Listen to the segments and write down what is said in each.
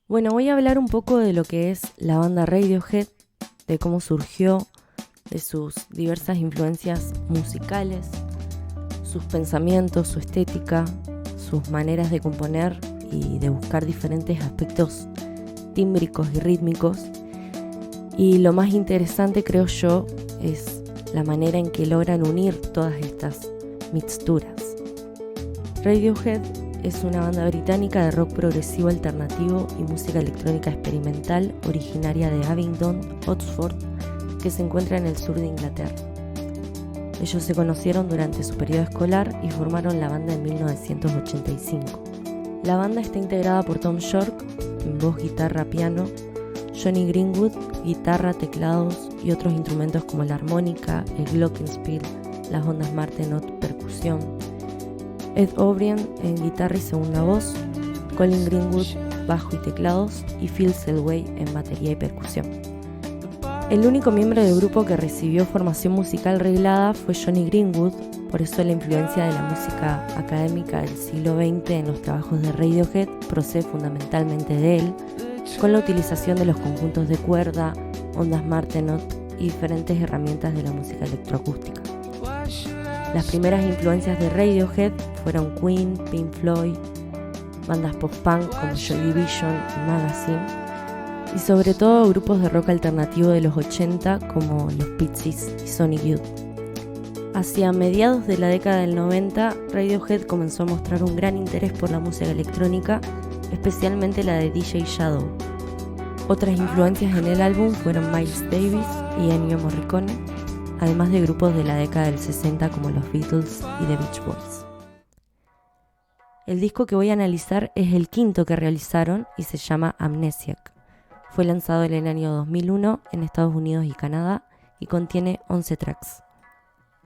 Bueno, voy a hablar un poco de lo que es la banda Radiohead, de cómo surgió, de sus diversas influencias musicales, sus pensamientos, su estética, sus maneras de componer y de buscar diferentes aspectos tímbricos y rítmicos. Y lo más interesante, creo yo, es la manera en que logran unir todas estas mixturas. Radiohead es una banda británica de rock progresivo alternativo y música electrónica experimental originaria de Abingdon, Oxford, que se encuentra en el sur de Inglaterra. Ellos se conocieron durante su periodo escolar y formaron la banda en 1985. La banda está integrada por Tom York, en voz, guitarra, piano, Jonny Greenwood, guitarra, teclados y otros instrumentos como la armónica, el glockenspiel, las ondas Martenot, percusión, Ed O'Brien en guitarra y segunda voz, Colin Greenwood, bajo y teclados, y Phil Selway en batería y percusión. El único miembro del grupo que recibió formación musical reglada fue Jonny Greenwood, por eso la influencia de la música académica del siglo XX en los trabajos de Radiohead procede fundamentalmente de él, con la utilización de los conjuntos de cuerda, ondas Martenot y diferentes herramientas de la música electroacústica. Las primeras influencias de Radiohead fueron Queen, Pink Floyd, bandas post-punk como Joy Division y Magazine, y sobre todo grupos de rock alternativo de los 80 como los Pixies y Sonic Youth. Hacia mediados de la década del 90, Radiohead comenzó a mostrar un gran interés por la música electrónica, especialmente la de DJ Shadow. Otras influencias en el álbum fueron Miles Davis y Ennio Morricone, además de grupos de la década del 60 como los Beatles y The Beach Boys. El disco que voy a analizar es el quinto que realizaron y se llama Amnesiac. Fue lanzado en el año 2001 en Estados Unidos y Canadá y contiene 11 tracks.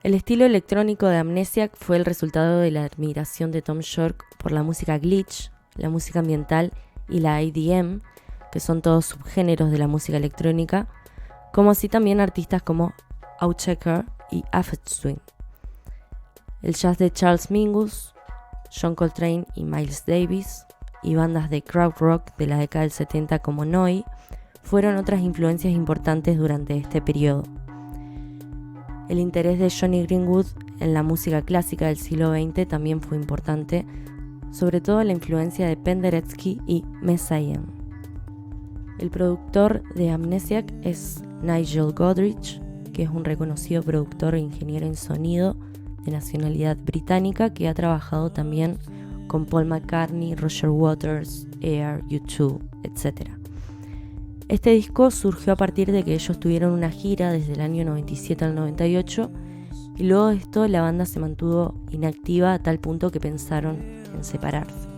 El estilo electrónico de Amnesiac fue el resultado de la admiración de Tom York por la música glitch, la música ambiental y la EDM, que son todos subgéneros de la música electrónica, como así también artistas como Outsider y Aphex Twin. El jazz de Charles Mingus, John Coltrane y Miles Davis, y bandas de crowd rock de la década del 70 como Noi, fueron otras influencias importantes durante este periodo. El interés de Jonny Greenwood en la música clásica del siglo XX también fue importante, sobre todo la influencia de Penderecki y Messiaen. El productor de Amnesiac es Nigel Godrich, que es un reconocido productor e ingeniero en sonido de nacionalidad británica que ha trabajado también con Paul McCartney, Roger Waters, Air, U2, etc. Este disco surgió a partir de que ellos tuvieron una gira desde el año 97 al 98 y luego de esto la banda se mantuvo inactiva a tal punto que pensaron en separarse.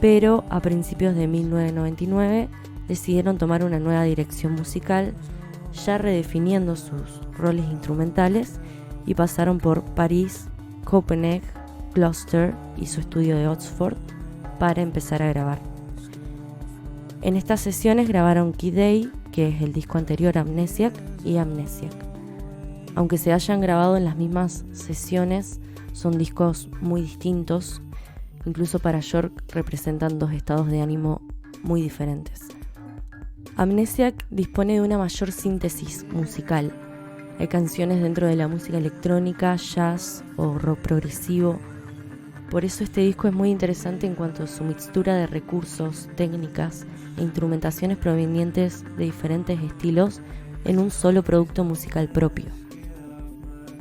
Pero a principios de 1999 decidieron tomar una nueva dirección musical, ya redefiniendo sus roles instrumentales, y pasaron por París, Copenhague, Gloucester y su estudio de Oxford para empezar a grabar. En estas sesiones grabaron Key Day, que es el disco anterior a Amnesiac, y Amnesiac. Aunque se hayan grabado en las mismas sesiones, son discos muy distintos, incluso para York representan dos estados de ánimo muy diferentes. Amnesiac dispone de una mayor síntesis musical. Hay canciones dentro de la música electrónica, jazz o rock progresivo. Por eso este disco es muy interesante en cuanto a su mixtura de recursos, técnicas e instrumentaciones provenientes de diferentes estilos en un solo producto musical propio.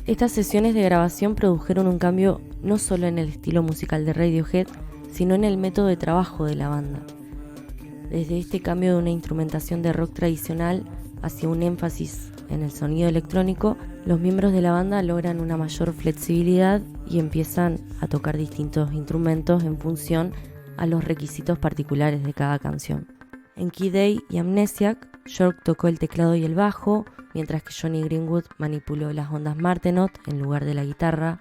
Estas sesiones de grabación produjeron un cambio no solo en el estilo musical de Radiohead, sino en el método de trabajo de la banda. Desde este cambio de una instrumentación de rock tradicional hacia un énfasis en el sonido electrónico, los miembros de la banda logran una mayor flexibilidad y empiezan a tocar distintos instrumentos en función a los requisitos particulares de cada canción. En Key Day y Amnesiac, York tocó el teclado y el bajo, mientras que Jonny Greenwood manipuló las ondas Martenot en lugar de la guitarra.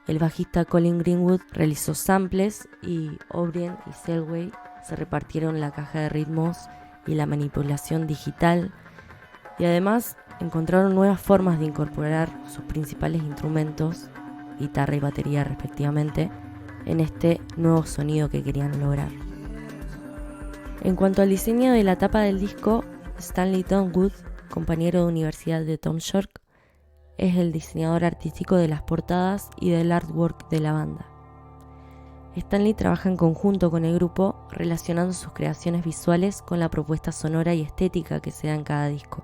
El bajista Colin Greenwood realizó samples y O'Brien y Selway se repartieron la caja de ritmos y la manipulación digital, y además encontraron nuevas formas de incorporar sus principales instrumentos, guitarra y batería respectivamente, en este nuevo sonido que querían lograr. En cuanto al diseño de la tapa del disco, Stanley Donwood, compañero de universidad de Tom York, es el diseñador artístico de las portadas y del artwork de la banda. Stanley trabaja en conjunto con el grupo, relacionando sus creaciones visuales con la propuesta sonora y estética que se da en cada disco.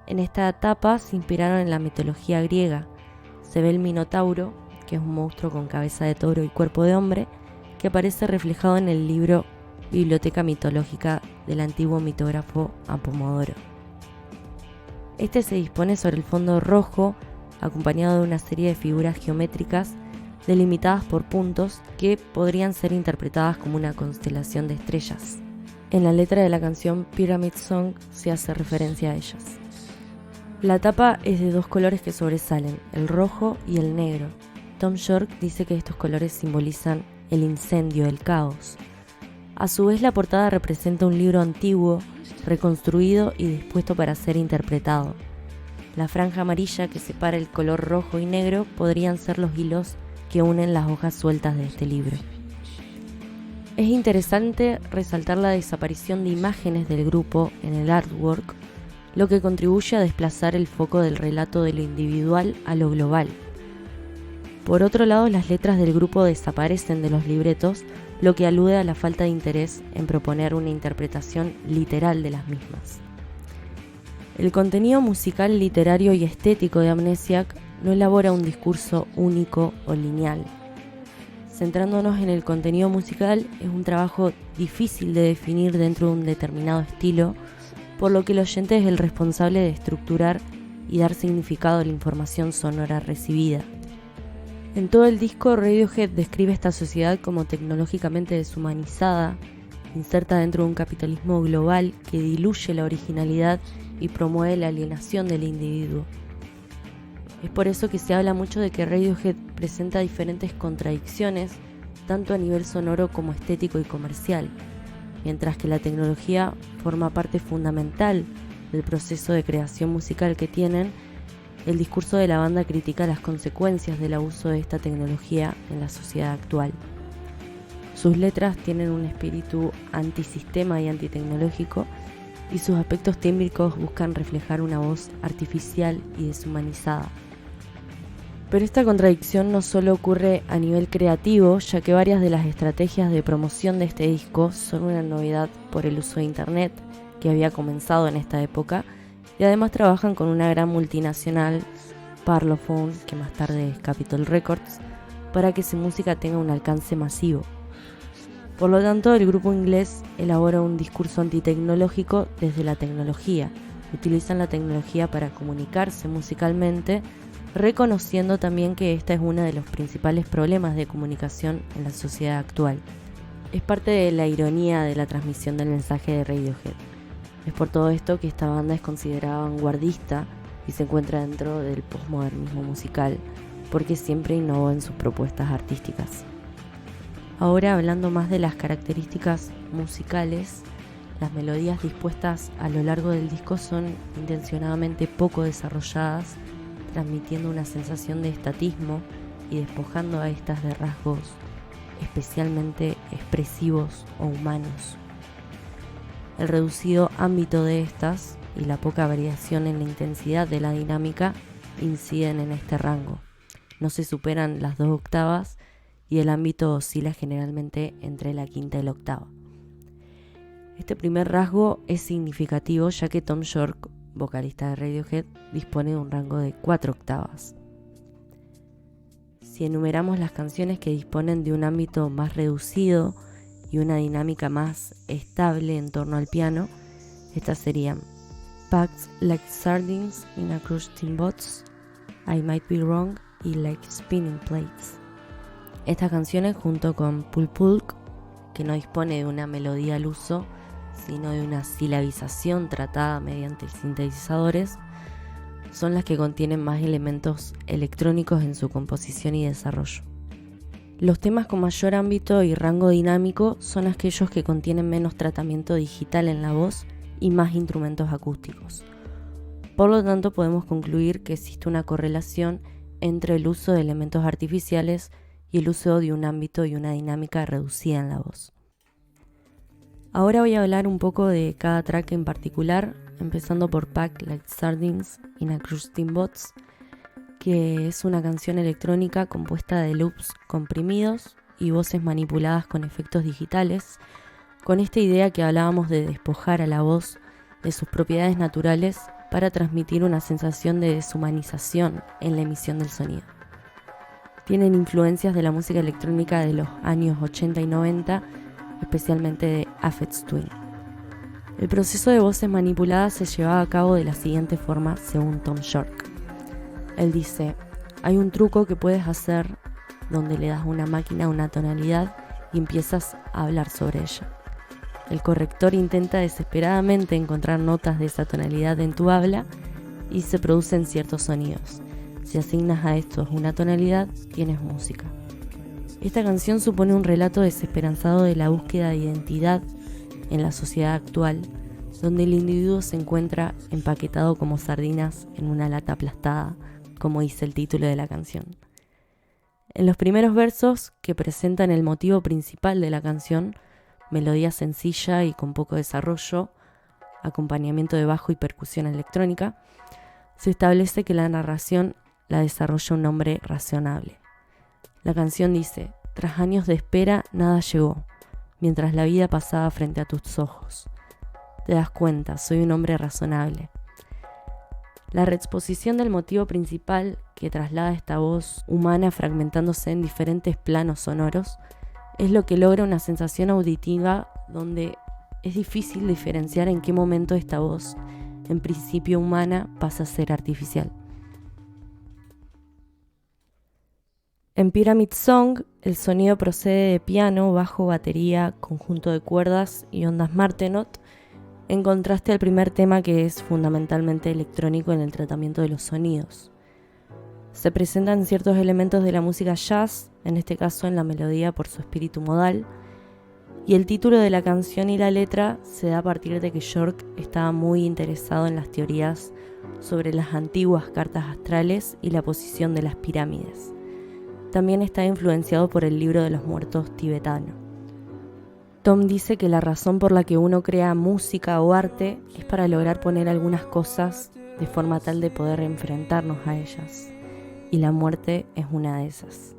En esta etapa se inspiraron en la mitología griega. Se ve el Minotauro, que es un monstruo con cabeza de toro y cuerpo de hombre, que aparece reflejado en el libro Biblioteca mitológica del antiguo mitógrafo Apomodoro. Este se dispone sobre el fondo rojo, acompañado de una serie de figuras geométricas delimitadas por puntos que podrían ser interpretadas como una constelación de estrellas. En la letra de la canción Pyramid Song se hace referencia a ellas. La tapa es de dos colores que sobresalen, el rojo y el negro. Tom York dice que estos colores simbolizan el incendio, el caos. A su vez, la portada representa un libro antiguo, reconstruido y dispuesto para ser interpretado. La franja amarilla que separa el color rojo y negro podrían ser los hilos que unen las hojas sueltas de este libro. Es interesante resaltar la desaparición de imágenes del grupo en el artwork, lo que contribuye a desplazar el foco del relato de lo individual a lo global. Por otro lado, las letras del grupo desaparecen de los libretos, lo que alude a la falta de interés en proponer una interpretación literal de las mismas. El contenido musical, literario y estético de Amnesiac no elabora un discurso único o lineal. Centrándonos en el contenido musical, es un trabajo difícil de definir dentro de un determinado estilo, por lo que el oyente es el responsable de estructurar y dar significado a la información sonora recibida. En todo el disco, Radiohead describe esta sociedad como tecnológicamente deshumanizada, inserta dentro de un capitalismo global que diluye la originalidad y promueve la alienación del individuo. Es por eso que se habla mucho de que Radiohead presenta diferentes contradicciones, tanto a nivel sonoro como estético y comercial, mientras que la tecnología forma parte fundamental del proceso de creación musical que tienen. El discurso de la banda critica las consecuencias del abuso de esta tecnología en la sociedad actual. Sus letras tienen un espíritu antisistema y antitecnológico, y sus aspectos tímbricos buscan reflejar una voz artificial y deshumanizada. Pero esta contradicción no solo ocurre a nivel creativo, ya que varias de las estrategias de promoción de este disco son una novedad por el uso de Internet, que había comenzado en esta época, y además trabajan con una gran multinacional, Parlophone, que más tarde es Capitol Records, para que su música tenga un alcance masivo. Por lo tanto, el grupo inglés elabora un discurso antitecnológico desde la tecnología. Utilizan la tecnología para comunicarse musicalmente, reconociendo también que esta es uno de los principales problemas de comunicación en la sociedad actual. Es parte de la ironía de la transmisión del mensaje de Radiohead. Es por todo esto que esta banda es considerada vanguardista y se encuentra dentro del postmodernismo musical, porque siempre innovó en sus propuestas artísticas. Ahora, hablando más de las características musicales, las melodías dispuestas a lo largo del disco son intencionadamente poco desarrolladas, transmitiendo una sensación de estatismo y despojando a estas de rasgos especialmente expresivos o humanos. El reducido ámbito de estas y la poca variación en la intensidad de la dinámica inciden en este rango. No se superan las 2 octavas y el ámbito oscila generalmente entre la quinta y la octava. Este primer rasgo es significativo ya que Tom York, vocalista de Radiohead, dispone de un rango de 4 octavas. Si enumeramos las canciones que disponen de un ámbito más reducido y una dinámica más estable en torno al piano, estas serían Packed Like Sardines in a Crushed Tin Box, I Might Be Wrong y Like Spinning Plates. Estas canciones, junto con Pulp Pulk, que no dispone de una melodía al uso, sino de una silabización tratada mediante sintetizadores, son las que contienen más elementos electrónicos en su composición y desarrollo. Los temas con mayor ámbito y rango dinámico son aquellos que contienen menos tratamiento digital en la voz y más instrumentos acústicos. Por lo tanto, podemos concluir que existe una correlación entre el uso de elementos artificiales y el uso de un ámbito y una dinámica reducida en la voz. Ahora voy a hablar un poco de cada track en particular, empezando por Packed Like Sardines in a Crusting Bots, que es una canción electrónica compuesta de loops comprimidos y voces manipuladas con efectos digitales, con esta idea que hablábamos de despojar a la voz de sus propiedades naturales para transmitir una sensación de deshumanización en la emisión del sonido. Tienen influencias de la música electrónica de los años 80 y 90, especialmente de Aphex Twin. El proceso de voces manipuladas se llevaba a cabo de la siguiente forma, según Tom York. Él dice: hay un truco que puedes hacer donde le das a una máquina una tonalidad y empiezas a hablar sobre ella. El corrector intenta desesperadamente encontrar notas de esa tonalidad en tu habla y se producen ciertos sonidos. Si asignas a estos una tonalidad, tienes música. Esta canción supone un relato desesperanzado de la búsqueda de identidad en la sociedad actual, donde el individuo se encuentra empaquetado como sardinas en una lata aplastada, como dice el título de la canción. En los primeros versos, que presentan el motivo principal de la canción, melodía sencilla y con poco desarrollo, acompañamiento de bajo y percusión electrónica, se establece que la narración la desarrolla un hombre razonable. La canción dice: tras años de espera, nada llegó, mientras la vida pasaba frente a tus ojos. Te das cuenta, soy un hombre razonable. La reexposición del motivo principal, que traslada esta voz humana fragmentándose en diferentes planos sonoros, es lo que logra una sensación auditiva donde es difícil diferenciar en qué momento esta voz, en principio humana, pasa a ser artificial. En Pyramid Song, el sonido procede de piano, bajo, batería, conjunto de cuerdas y ondas Martenot, en contraste al primer tema, que es fundamentalmente electrónico en el tratamiento de los sonidos. Se presentan ciertos elementos de la música jazz, en este caso en la melodía por su espíritu modal, y el título de la canción y la letra se da a partir de que York estaba muy interesado en las teorías sobre las antiguas cartas astrales y la posición de las pirámides. También está influenciado por el libro de los muertos tibetano. Tom dice que la razón por la que uno crea música o arte es para lograr poner algunas cosas de forma tal de poder enfrentarnos a ellas, y la muerte es una de esas.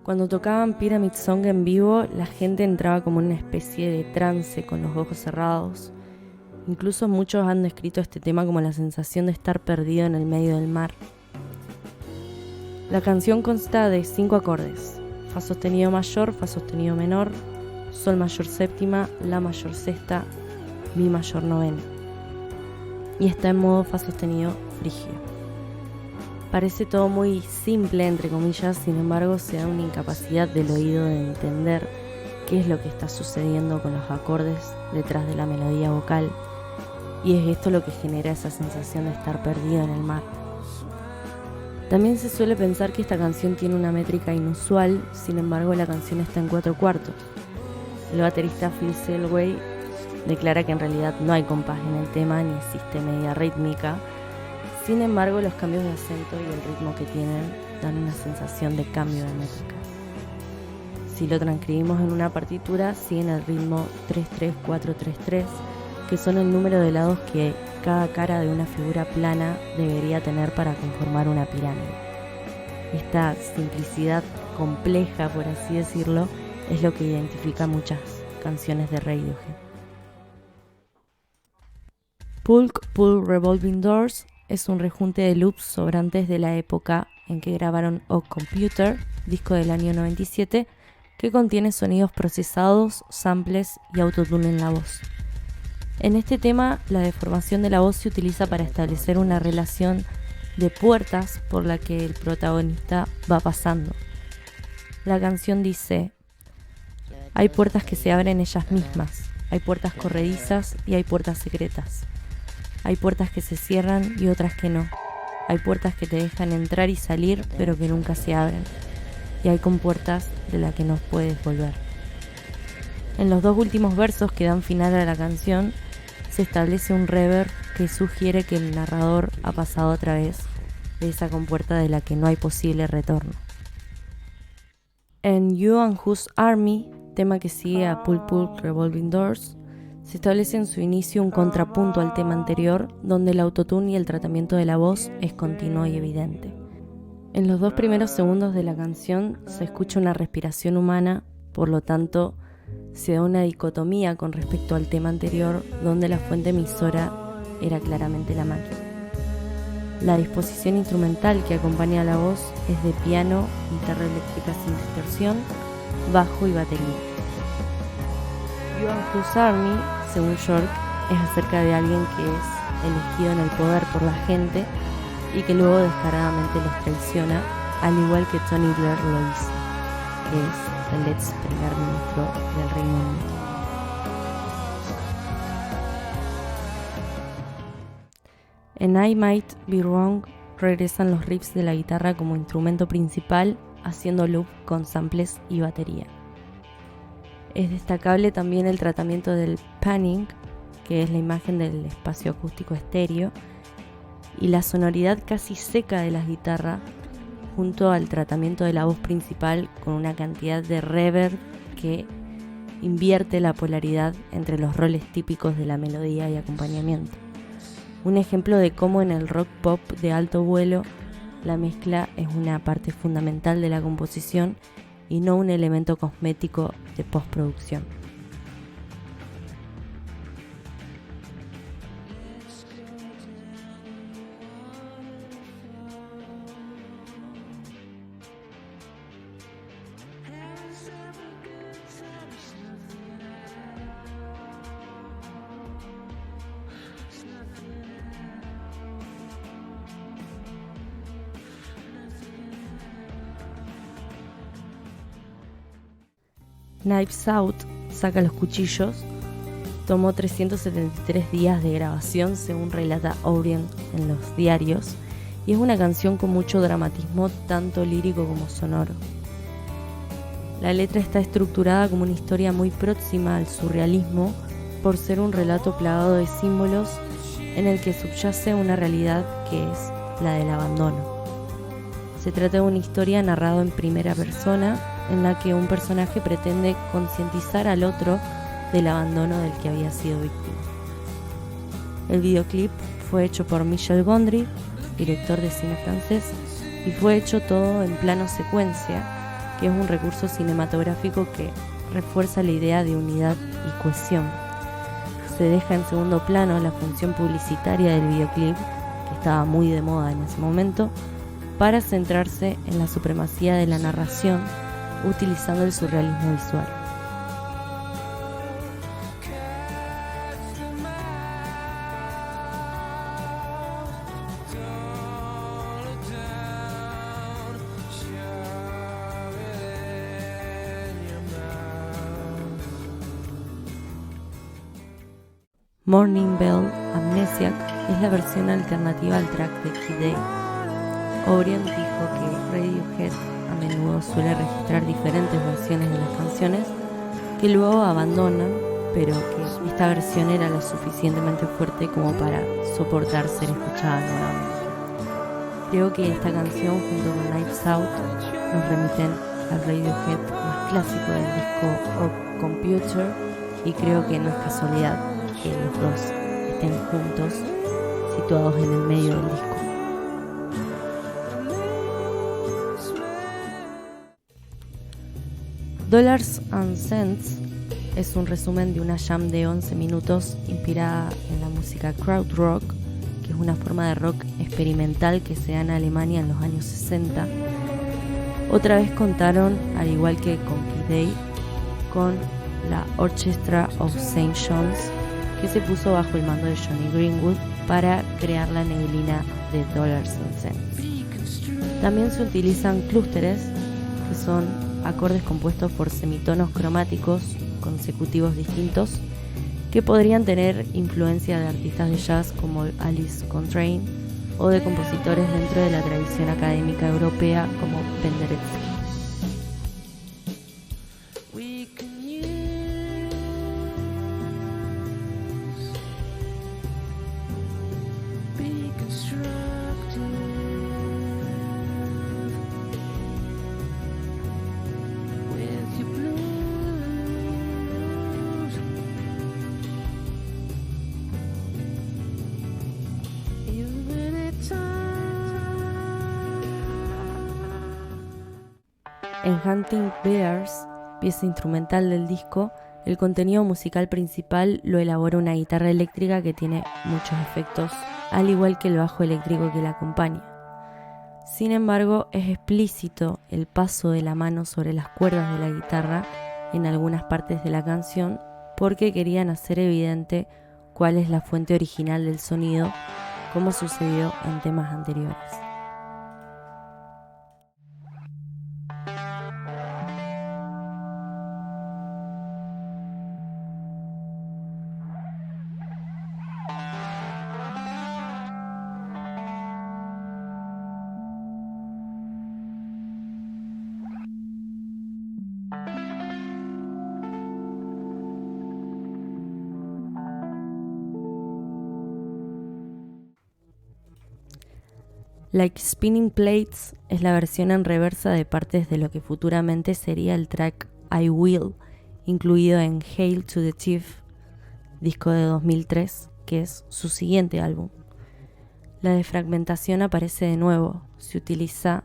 Cuando tocaban Pyramid Song en vivo, la gente entraba como en una especie de trance con los ojos cerrados. Incluso muchos han descrito este tema como la sensación de estar perdido en el medio del mar. La canción consta de 5 acordes: fa sostenido mayor, fa sostenido menor, sol mayor séptima, la mayor sexta, mi mayor novena. Y está en modo fa sostenido frigio. Parece todo muy simple, entre comillas, sin embargo se da una incapacidad del oído de entender qué es lo que está sucediendo con los acordes detrás de la melodía vocal, y es esto lo que genera esa sensación de estar perdido en el mar. También se suele pensar que esta canción tiene una métrica inusual, sin embargo la canción está en 4/4. El baterista Phil Selway declara que en realidad no hay compás en el tema ni existe media rítmica. Sin embargo, los cambios de acento y el ritmo que tienen dan una sensación de cambio de métrica. Si lo transcribimos en una partitura, siguen el ritmo 3-3-4-3-3, que son el número de lados que cada cara de una figura plana debería tener para conformar una pirámide. Esta simplicidad compleja, por así decirlo, es lo que identifica muchas canciones de Radiohead. Pulk Pull Revolving Doors es un rejunte de loops sobrantes de la época en que grabaron O Computer, disco del año 97, que contiene sonidos procesados, samples y autotune en la voz. En este tema, la deformación de la voz se utiliza para establecer una relación de puertas por la que el protagonista va pasando. La canción dice: hay puertas que se abren ellas mismas, hay puertas corredizas y hay puertas secretas. Hay puertas que se cierran y otras que no. Hay puertas que te dejan entrar y salir, pero que nunca se abren. Y hay compuertas de las que no puedes volver. En los 2 últimos versos que dan final a la canción, se establece un reverb que sugiere que el narrador ha pasado a través de esa compuerta de la que no hay posible retorno. En You and Whose Army tema que sigue a Pull Pull Revolving Doors, se establece en su inicio un contrapunto al tema anterior, donde el autotune y el tratamiento de la voz es continuo y evidente. En los 2 primeros segundos de la canción se escucha una respiración humana, por lo tanto se da una dicotomía con respecto al tema anterior, donde la fuente emisora era claramente la máquina. La disposición instrumental que acompaña a la voz es de piano, guitarra eléctrica sin distorsión, bajo y batería. You Are Whose Army, según York, es acerca de alguien que es elegido en el poder por la gente y que luego descaradamente los traiciona, al igual que Tony Blair lo hizo, que es el ex primer ministro del Reino Unido. En I Might Be Wrong regresan los riffs de la guitarra como instrumento principal, haciendo loop con samples y batería. Es destacable también el tratamiento del panning, que es la imagen del espacio acústico estéreo, y la sonoridad casi seca de la guitarra, junto al tratamiento de la voz principal con una cantidad de reverb que invierte la polaridad entre los roles típicos de la melodía y acompañamiento. Un ejemplo de cómo en el rock pop de alto vuelo la mezcla es una parte fundamental de la composición y no un elemento cosmético de postproducción. Knives Out saca los cuchillos tomó 373 días de grabación, según relata Orient en los diarios, y es una canción con mucho dramatismo, tanto lírico como sonoro. La letra está estructurada como una historia muy próxima al surrealismo por ser un relato plagado de símbolos en el que subyace una realidad que es la del abandono. Se trata de una historia narrada en primera persona en la que un personaje pretende concientizar al otro del abandono del que había sido víctima. El videoclip fue hecho por Michel Gondry, director de cine francés, y fue hecho todo en plano secuencia, que es un recurso cinematográfico que refuerza la idea de unidad y cohesión. Se deja en segundo plano la función publicitaria del videoclip, que estaba muy de moda en ese momento, para centrarse en la supremacía de la narración utilizando el surrealismo visual. Morning Bell Amnesiac es la versión alternativa al track de Kid Day. Orient dijo que Radiohead a menudo suele registrar diferentes versiones de las canciones que luego abandonan, pero que esta versión era lo suficientemente fuerte como para soportar ser escuchada nuevamente. Creo que esta canción junto con Knives Out nos remiten al Radiohead más clásico del disco Rock Computer, y creo que no es casualidad que los dos estén juntos, situados en el medio del disco. Dollars and Cents es un resumen de una jam de 11 minutos inspirada en la música krautrock, que es una forma de rock experimental que se da en Alemania en los años 60. Otra vez contaron, al igual que con Kid Day, con la Orchestra of St. John's, que se puso bajo el mando de Johnny Greenwood para crear la neblina de Dollars and Cents. También se utilizan clústeres, que son acordes compuestos por semitonos cromáticos consecutivos distintos, que podrían tener influencia de artistas de jazz como Alice Coltrane o de compositores dentro de la tradición académica europea como Penderecki. En Hunting Bears, pieza instrumental del disco, el contenido musical principal lo elabora una guitarra eléctrica que tiene muchos efectos, al igual que el bajo eléctrico que la acompaña. Sin embargo, es explícito el paso de la mano sobre las cuerdas de la guitarra en algunas partes de la canción porque querían hacer evidente cuál es la fuente original del sonido, como sucedió en temas anteriores. Like Spinning Plates es la versión en reversa de partes de lo que futuramente sería el track I Will, incluido en Hail to the Chief, disco de 2003, que es su siguiente álbum. La defragmentación aparece de nuevo, se utiliza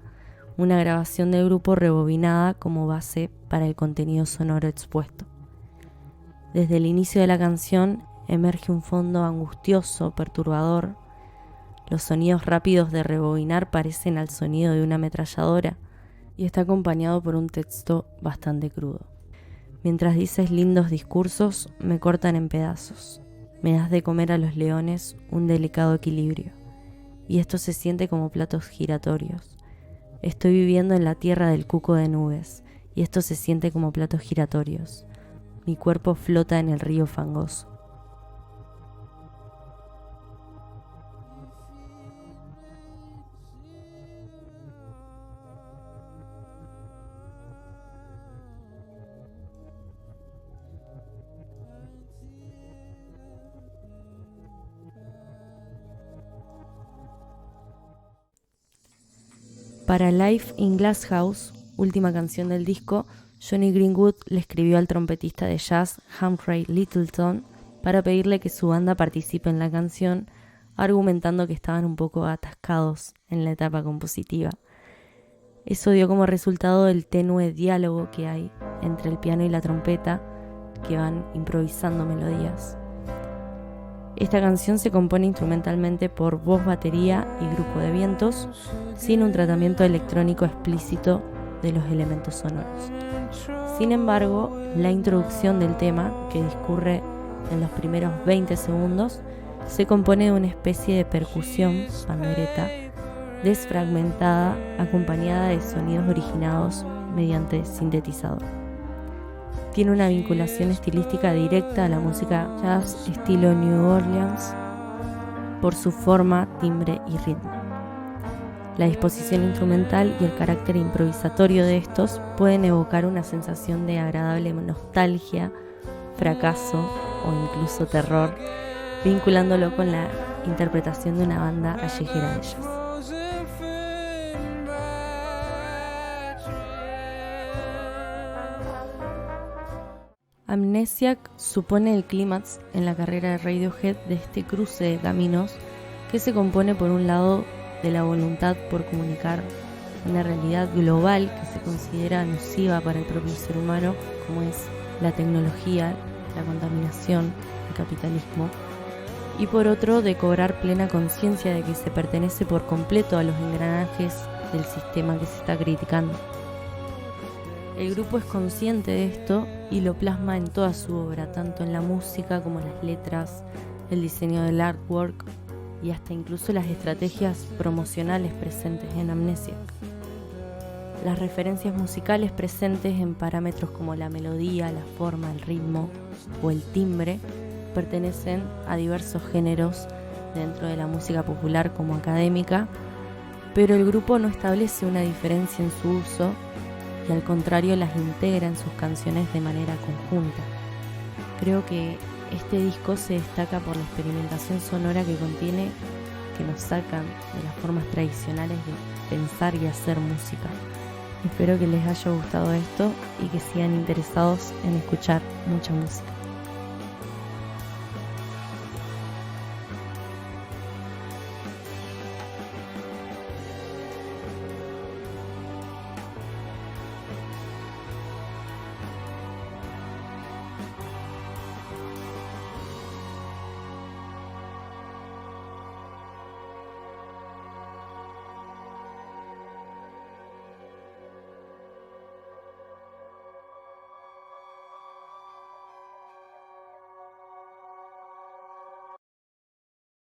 una grabación del grupo rebobinada como base para el contenido sonoro expuesto. Desde el inicio de la canción emerge un fondo angustioso, perturbador. Los sonidos rápidos de rebobinar parecen al sonido de una ametralladora y está acompañado por un texto bastante crudo. Mientras dices lindos discursos, me cortan en pedazos. Me das de comer a los leones un delicado equilibrio. Y esto se siente como platos giratorios. Estoy viviendo en la tierra del cuco de nubes y esto se siente como platos giratorios. Mi cuerpo flota en el río fangoso. Para Life in Glasshouse, última canción del disco, Jonny Greenwood le escribió al trompetista de jazz Humphrey Lyttelton para pedirle que su banda participe en la canción, argumentando que estaban un poco atascados en la etapa compositiva. Eso dio como resultado el tenue diálogo que hay entre el piano y la trompeta, que van improvisando melodías. Esta canción se compone instrumentalmente por voz, batería y grupo de vientos, sin un tratamiento electrónico explícito de los elementos sonoros. Sin embargo, la introducción del tema, que discurre en los primeros 20 segundos, se compone de una especie de percusión, pandereta, desfragmentada, acompañada de sonidos originados mediante sintetizador. Tiene una vinculación estilística directa a la música jazz estilo New Orleans por su forma, timbre y ritmo. La disposición instrumental y el carácter improvisatorio de estos pueden evocar una sensación de agradable nostalgia, fracaso o incluso terror, vinculándolo con la interpretación de una banda callejera de jazz. Amnesiac supone el clímax en la carrera de Radiohead de este cruce de caminos que se compone por un lado de la voluntad por comunicar una realidad global que se considera nociva para el propio ser humano, como es la tecnología, la contaminación, el capitalismo, y por otro de cobrar plena conciencia de que se pertenece por completo a los engranajes del sistema que se está criticando. El grupo es consciente de esto y lo plasma en toda su obra, tanto en la música como en las letras, el diseño del artwork y hasta incluso las estrategias promocionales presentes en Amnesiac. Las referencias musicales presentes en parámetros como la melodía, la forma, el ritmo o el timbre pertenecen a diversos géneros dentro de la música popular como académica, pero el grupo no establece una diferencia en su uso y al contrario las integra en sus canciones de manera conjunta. Creo que este disco se destaca por la experimentación sonora que contiene, que nos sacan de las formas tradicionales de pensar y hacer música. Espero que les haya gustado esto y que sigan interesados en escuchar mucha música.